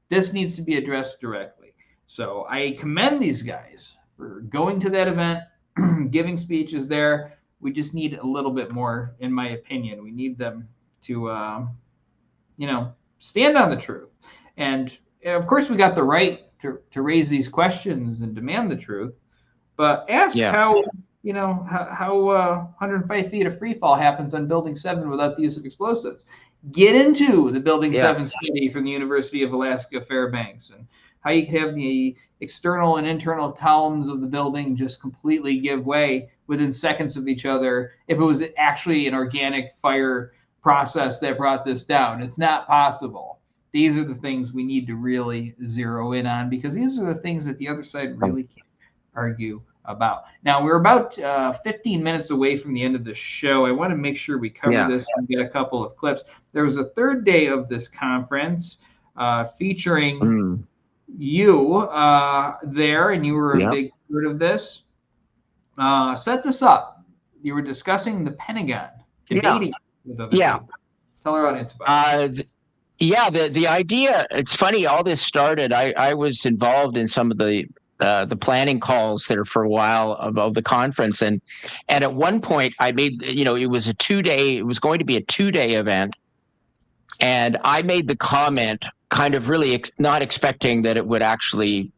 A: This needs to be addressed directly. So I commend these guys for going to that event, giving speeches there. We just need a little bit more, in my opinion. We need them to, stand on the truth. And of course, we got the right to raise these questions and demand the truth. But ask how 105 feet of free fall happens on Building 7 without the use of explosives. Get into the Building 7 study from the University of Alaska Fairbanks and how you can have the external and internal columns of the building just completely give way within seconds of each other if it was actually an organic fire process that brought this down. It's not possible. These are the things we need to really zero in on because these are the things that the other side really can't argue about. Now, we're about 15 minutes away from the end of the show. I want to make sure we cover this and get a couple of clips. There was a third day of this conference featuring you there, and you were a big part of this. Set this up. You were discussing the Pentagon, debating with other people. Tell our audience about it.
B: The idea, it's funny, all this started, I was involved in some of the planning calls there for a while of the conference. And at one point I made, it was going to be a 2-day event. And I made the comment kind of really not expecting that it would actually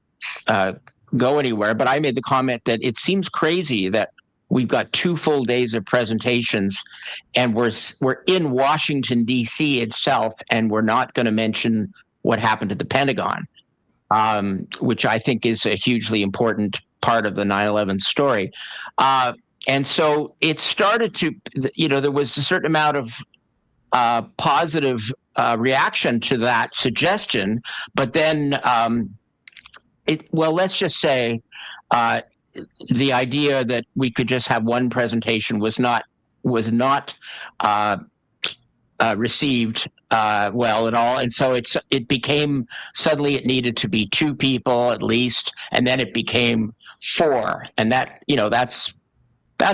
B: go anywhere. But I made the comment that it seems crazy that we've got 2 full days of presentations and we're in Washington, D.C. itself, and we're not going to mention what happened at the Pentagon, which I think is a hugely important part of the 9/11 story. And so it started to, there was a certain amount of positive reaction to that suggestion. But then, let's just say, the idea that we could just have one presentation was not received well at all, and so it became suddenly it needed to be 2 people at least, and then it became 4, and that's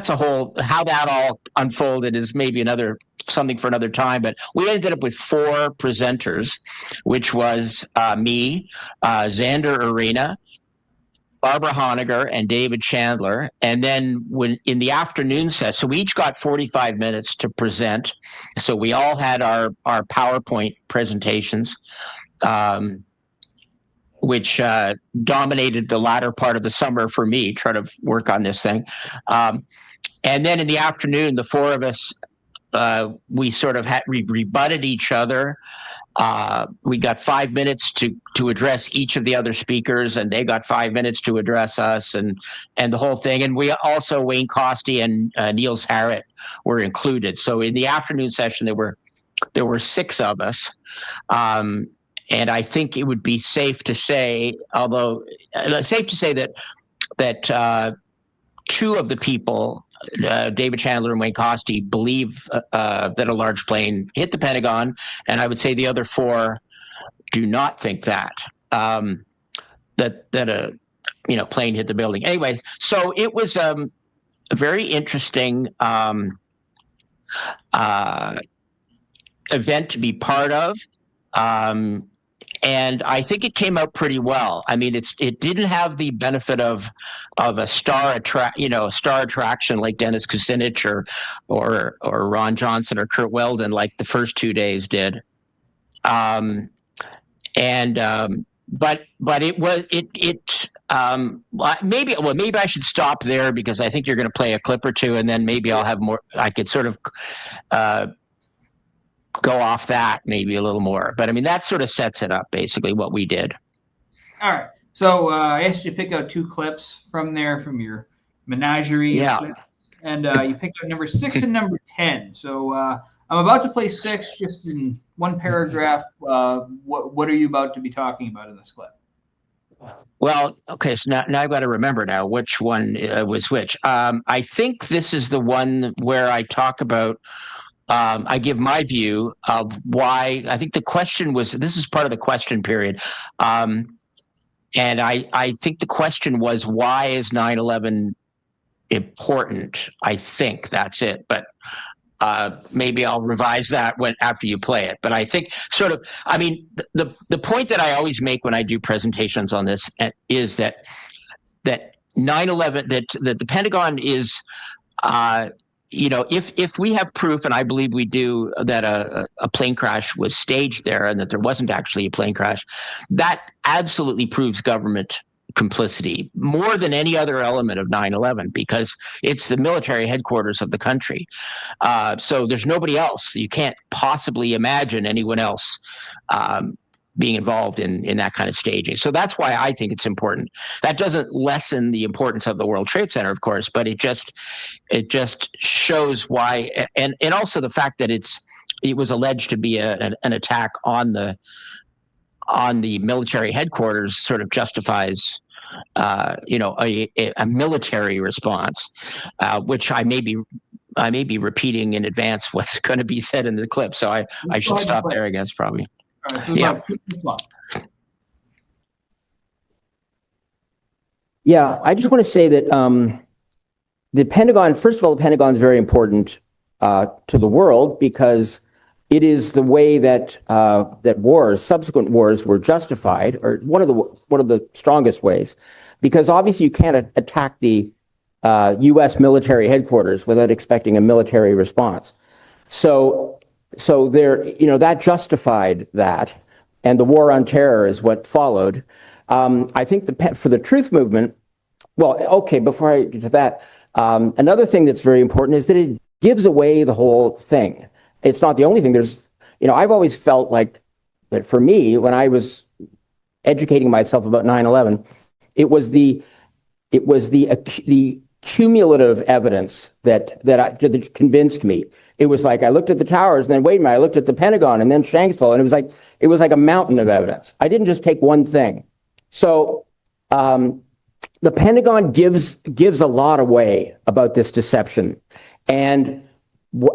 B: a whole how that all unfolded is maybe something for another time. But we ended up with 4 presenters, which was me, Xander Arena, Barbara Honegger, and David Chandler. And then when in the afternoon session, so we each got 45 minutes to present. So we all had our PowerPoint presentations, which dominated the latter part of the summer for me, trying to work on this thing. And then in the afternoon, the 4 of us, we sort of rebutted each other. We got 5 minutes to address each of the other speakers, and they got 5 minutes to address us, and the whole thing. And we also, Wayne Costy and Niels Harrit were included. So in the afternoon session, there were 6 of us. And I think it would be safe to say, that 2 of the people, David Chandler and Wayne Costy, believe that a large plane hit the Pentagon, and I would say the other 4 do not think that a plane hit the building. Anyways, so it was a very interesting event to be part of. And I think it came out pretty well. I mean, it didn't have the benefit of a star attraction like Dennis Kucinich or Ron Johnson or Kurt Weldon like the first 2 days did. But maybe I should stop there because I think you're going to play a clip or two, and then maybe I'll have more. I could sort of go off that maybe a little more. But I mean, that sort of sets it up basically what we did.
A: All right. So I asked you to pick out 2 clips from there from your menagerie.
B: Yeah.
A: And you picked out number 6 and number 10. So I'm about to play 6 just in one paragraph. What are you about to be talking about in this clip?
B: Well, okay, so now I've got to remember now which one was which. I think this is the one where I talk about, I give my view of why. I think the question was, this is part of the question period. And I think the question was, why is 9/11 important? I think that's it. But maybe I'll revise that after you play it. But I think the point that I always make when I do presentations on this is that 9/11, that the Pentagon is, if we have proof, and I believe we do, that a plane crash was staged there and that there wasn't actually a plane crash, that absolutely proves government complicity more than any other element of 9/11 because it's the military headquarters of the country. So there's nobody else. You can't possibly imagine anyone else being involved in that kind of staging. So that's why I think it's important. That doesn't lessen the importance of the World Trade Center, of course, but it just shows why, and also the fact that it was alleged to be an attack on the military headquarters sort of justifies a military response, which I may be repeating in advance what's going to be said in the clip. So I should stop there, I guess, probably.
A: All right, so
E: Yeah, I just want to say that the Pentagon, first of all, the Pentagon is very important to the world because it is the way that subsequent wars were justified, or one of the strongest ways, because obviously you can't attack the U.S. military headquarters without expecting a military response. So there, that justified that, and the war on terror is what followed. I think for the truth movement, well, okay, before I get to that, another thing that's very important is that it gives away the whole thing. It's not the only thing. I've always felt like that for me, when I was educating myself about 9/11, it was the cumulative evidence that convinced me. It was like I looked at the towers, and then wait a minute, I looked at the Pentagon, and then Shanksville, and it was like a mountain of evidence. I didn't just take one thing. So the Pentagon gives a lot away about this deception, and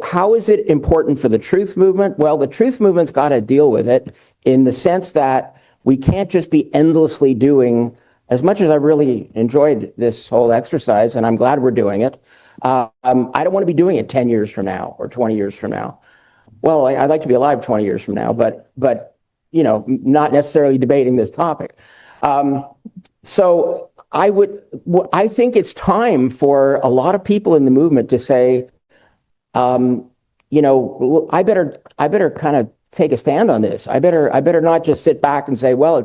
E: how is it important for the truth movement? Well, the truth movement's got to deal with it in the sense that we can't just be endlessly doing, as much as I really enjoyed this whole exercise, and I'm glad we're doing it, I don't want to be doing it 10 years from now or 20 years from now. Well, I'd like to be alive 20 years from now, but not necessarily debating this topic. So I think it's time for a lot of people in the movement to say, I better kind of take a stand on this. I better not just sit back and say, well,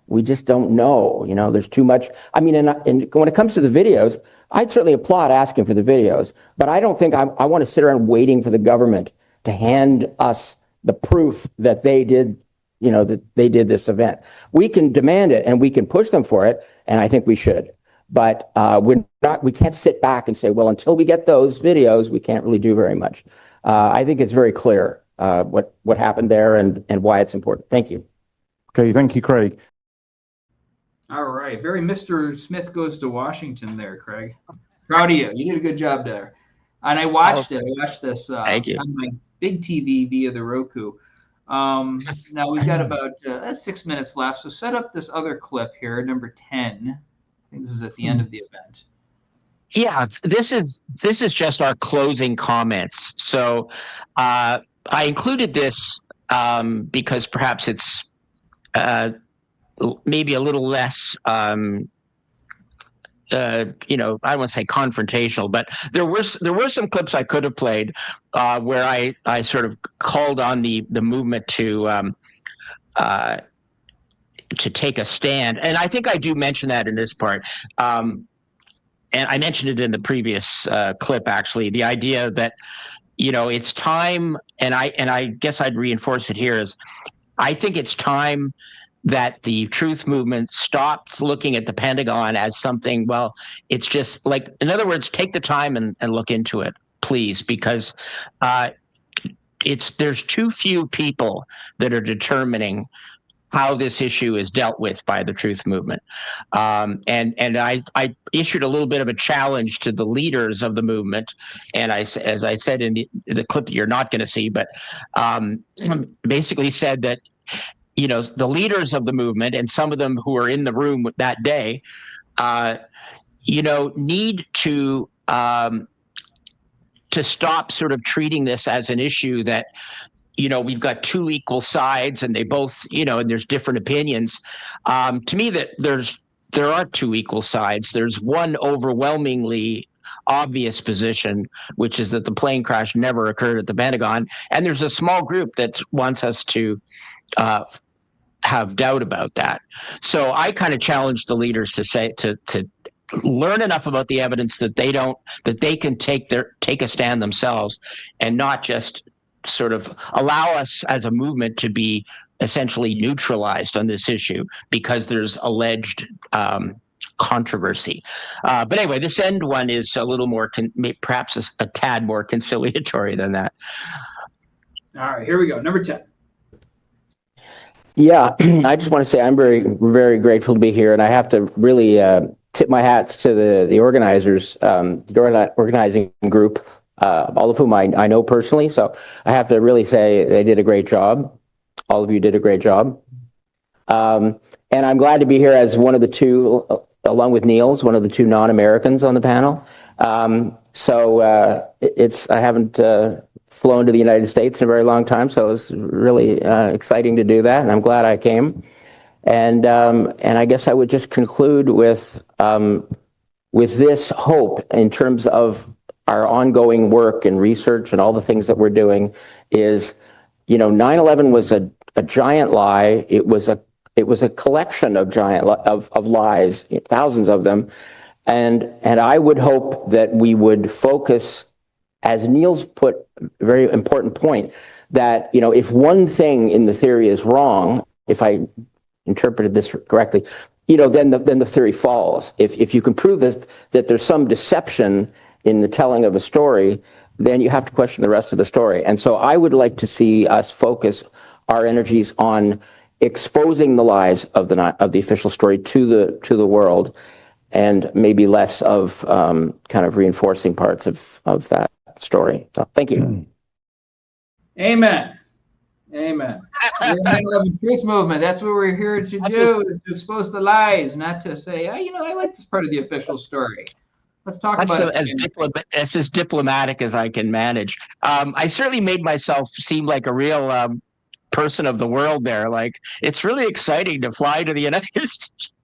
E: we just don't know. There's too much. I mean, and when it comes to the videos, I'd certainly applaud asking for the videos, but I don't think I want to sit around waiting for the government to hand us the proof that they did, that they did this event. We can demand it and we can push them for it, and I think we should. But we can't sit back and say, well, until we get those videos, we can't really do very much. I think it's very clear what happened there and why it's important. Thank you.
F: Okay, thank you, Craig.
A: All right. Very Mr. Smith Goes to Washington there, Craig. Proud of you. You did a good job there. And I watched it. I watched this on my big TV via the Roku. Now we've got about 6 minutes left. So set up this other clip here, number 10. I think this is at the end of the event.
B: Yeah, this is just our closing comments. So I included this because perhaps it's maybe a little less, I don't want to say confrontational, but there were some clips I could have played where I sort of called on the movement to to take a stand. And I think I do mention that in this part. And I mentioned it in the previous clip, actually, the idea that, it's time, and I guess I'd reinforce it here, is I think it's time that the truth movement stops looking at the Pentagon as something, well, it's just like, in other words, take the time and look into it, please, because there's too few people that are determining how this issue is dealt with by the truth movement. And I issued a little bit of a challenge to the leaders of the movement. And as I said in the clip that you're not going to see, but basically said that, the leaders of the movement, and some of them who are in the room that day, need to stop sort of treating this as an issue that, we've got two equal sides and they both, and there's different opinions. To me, that there are two equal sides. There's one overwhelmingly obvious position, which is that the plane crash never occurred at the Pentagon. And there's a small group that wants us to have doubt about that. So I kind of challenge the leaders to say, to learn enough about the evidence that they can take a stand themselves, and not just sort of allow us as a movement to be essentially neutralized on this issue because there's alleged controversy. But anyway, this end one is a little more, perhaps a tad more conciliatory than that.
A: All right, here we go. Number 10.
E: Yeah, I just want to say I'm very, very grateful to be here, and I have to really tip my hats to the organizers, the organizing group, all of whom I know personally. So I have to really say they did a great job. All of you did a great job. And I'm glad to be here as one of the two, along with Niels, one of the two non-Americans on the panel. I haven't flown to the United States in a very long time, so it was really exciting to do that, and I'm glad I came. And I guess I would just conclude with this hope in terms of our ongoing work and research and all the things that we're doing is, 9/11 was a giant lie. It was a collection of of lies, thousands of them. And I would hope that we would focus, as Niels put a very important point, that, if one thing in the theory is wrong, if I interpreted this correctly, then the theory falls. If you can prove that there's some deception in the telling of a story, then you have to question the rest of the story. And so I would like to see us focus our energies on exposing the lies of the official story to the world, and maybe less of kind of reinforcing parts of that story. So thank you.
A: Amen. Amen. The 9/11 Truth Movement. That's what we're here to do, is to expose the lies, not to say, I like this part of the official story. Let's talk about it.
B: That's as diplomatic as I can manage. I certainly made myself seem like a real person of the world there. Like, it's really exciting to fly to the United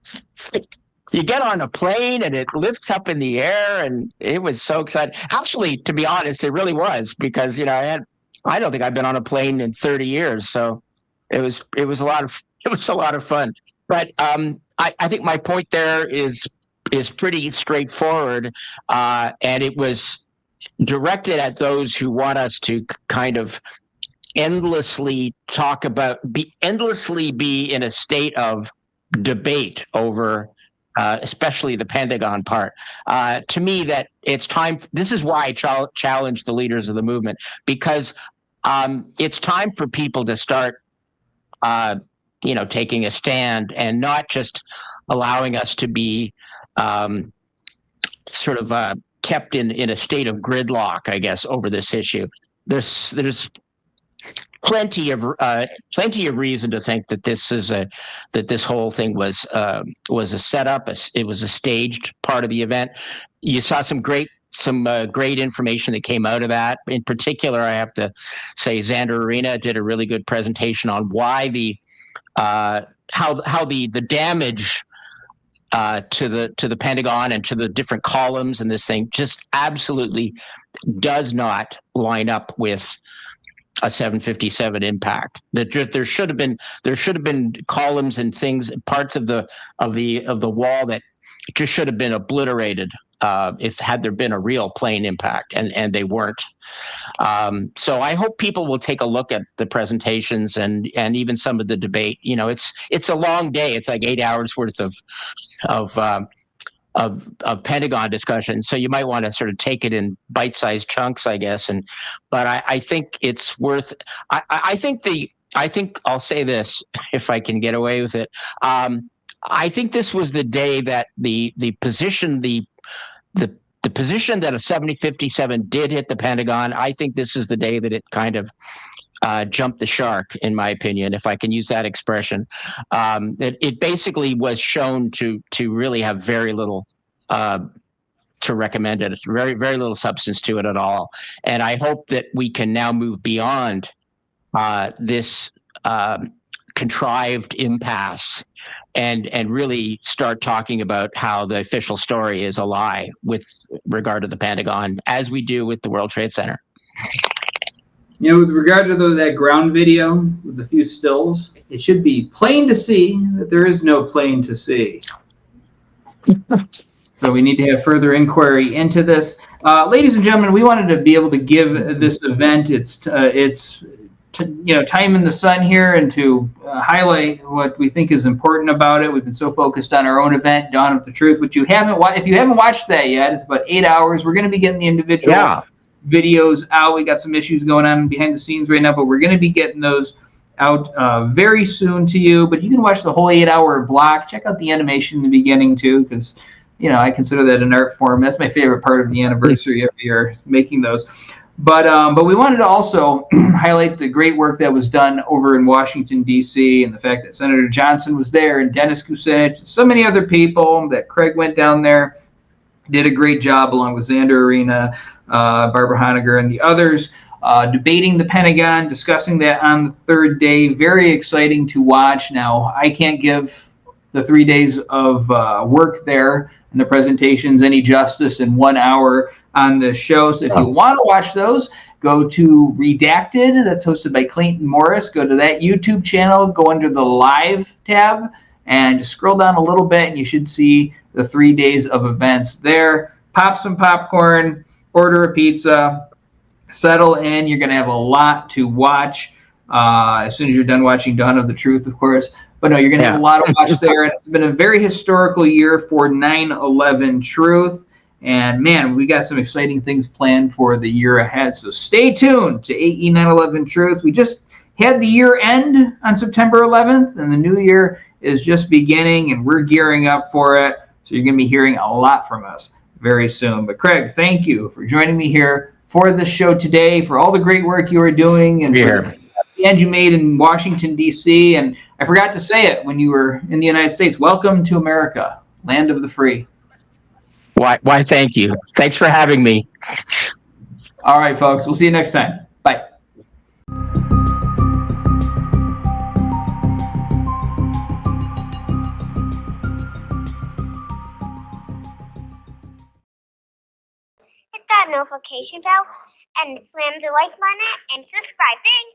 B: States. You get on a plane and it lifts up in the air, and it was so exciting. Actually, to be honest, it really was, because I don't think I've been on a plane in 30 years, so it was a lot of fun. But I think my point there is pretty straightforward, and it was directed at those who want us to kind of endlessly be in a state of debate over especially the Pentagon part. To me, that it's time. This is why I challenge the leaders of the movement, because it's time for people to start taking a stand, and not just allowing us to be sort of kept in a state of gridlock, I guess, over this issue. There's plenty of reason to think that this whole thing was a setup. It was a staged part of the event. You saw some great information that came out of that. In particular, I have to say Xander Arena did a really good presentation on why how the damage to the Pentagon and to the different columns in this thing just absolutely does not line up with a 757 impact. There should have been columns and things, parts of the wall that just should have been obliterated if had there been a real plane impact, and they weren't. So I hope people will take a look at the presentations and even some of the debate. You know, it's a long day. It's like 8 hours worth of Pentagon discussion. So you might want to sort of take it in bite-sized chunks, I guess. But I think it's worth. I think I'll say this if I can get away with it. I think this was the day that the position that a 7057 did hit the Pentagon. I think this is the day that it kind of jumped the shark, in my opinion, if I can use that expression. It basically was shown to really have very little to recommend it. It's very, very little substance to it at all. And I hope that we can now move beyond this contrived impasse and really start talking about how the official story is a lie with regard to the Pentagon, as we do with the World Trade Center.
A: You know, with regard to that ground video with a few stills, it should be plain to see that there is no plane to see. So we need to have further inquiry into this. Ladies and gentlemen, we wanted to be able to give this event its time in the sun here and to highlight what we think is important about it. We've been so focused on our own event, Dawn of the Truth, which if you haven't watched that yet, it's about 8 hours. We're going to be getting the individual videos out. We got some issues going on behind the scenes right now, but we're going to be getting those out very soon to you. But you can watch the whole 8-hour block. Check out the animation in the beginning too, because I consider that an art form. That's my favorite part of the anniversary every year, making those. But we wanted to also highlight the great work that was done over in Washington, D.C., and the fact that Senator Johnson was there, and Dennis Kucinich, and so many other people, that Craig went down there, did a great job along with Xander Arena, Barbara Honegger, and the others, debating the Pentagon, discussing that on the third day. Very exciting to watch. Now, I can't give the 3 days of work there and the presentations any justice in 1 hour on the show. So if you want to watch those, go to Redacted. That's hosted by Clayton Morris. Go to that YouTube channel, go under the Live tab, and just scroll down a little bit, and you should see the 3 days of events there. Pop some popcorn, order a pizza, settle in. You're going to have a lot to watch as soon as you're done watching Dawn of the Truth, of course. But no, you're going to have a lot to watch there. And it's been a very historical year for 9/11 Truth. And man, we got some exciting things planned for the year ahead. So stay tuned to AE 9/11 Truth. We just had the year end on September 11th, and the new year is just beginning, and we're gearing up for it. So you're going to be hearing a lot from us very soon. But Craig, thank you for joining me here for the show today, for all the great work you are doing, and for the end you made in Washington, D.C. And I forgot to say it when you were in the United States. Welcome to America, land of the free.
B: Why, thank you. Thanks for having me.
A: All right, folks. We'll see you next time. Bye.
G: Hit that notification bell and slam the like button and subscribe. Thanks.